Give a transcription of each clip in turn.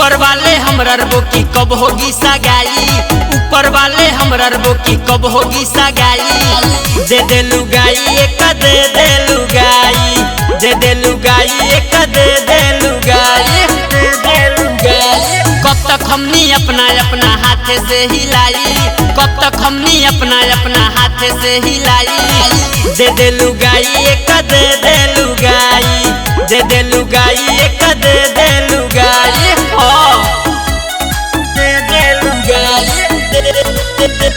ऊपर वाले हमरा रबो की कब होगी सगाई, ऊपर वाले हमरा रबो की कब होगी सगाई। दे दे लुगाई एक दे दे लुगाई, दे दे लुगाई एक दे दे लुगाई, दे दे लुगाई। कब तक हमनी अपना अपना हाथ से हिलाई, कब तक हमनी अपना अपना हाथ से हिलाई। दे दे लुगाई एक दे दे लुगाई, दे दे लुगाई एक दे दे लुगाई। दे दे लुगाई, दे दे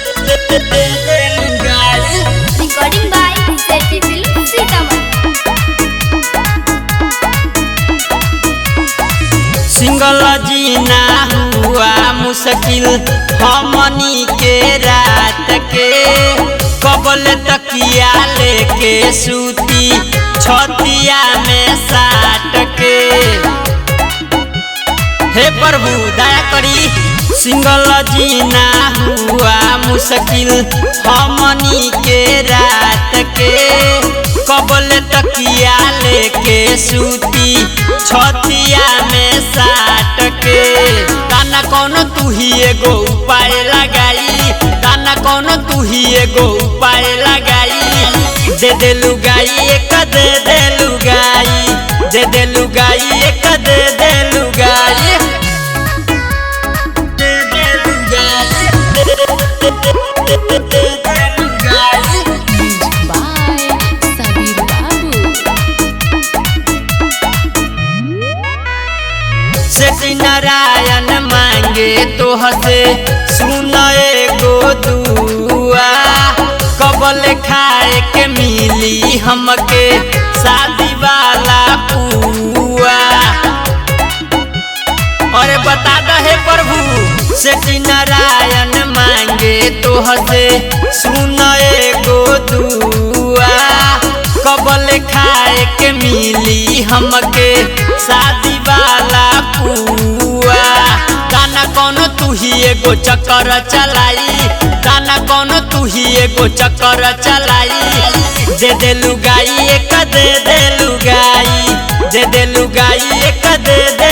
लुगाई। Recording by Sethi film Sitamarhi. Single जीना हुआ मुश्किल हमनी के रात के, कबल तकिया लेके सूती छतिया में साट के। हे प्रभु दया करी। सिंगल जीना हुआ मुश्किल हमनी के रात के, कबल तकिया लेके सूती छतिया में साट के। दाना कौनो तू ही एगो उपाय लगाई, दाना कौनो तू ही एगो उपाय लगाई। दे दे लुगाई एक दे दे लुगाई, दे दे लुगाई एक दे दे लुगाई, दे दे लुगाई, दे दे लुगाई। बाय सबीर बाबू। सेठी नारायण मांगे तो हसे सुन एगो दुआ, कबल खाए के मिली हमके शादी वाला पुआ। अरे बता दे प्रभु। सेठी नारायण मांगे तो हसे सुन एगो दुआ, कबल खाए के मिली हमके शादी वाला पुआ। गाना कौनो तू ही एगो चक्कर चलाई, गाना कौनो तू ही एगो चक्कर चलाई। दे दे लुगाई एक दे दे लुगाई, दे दे लुगाई एक दे दे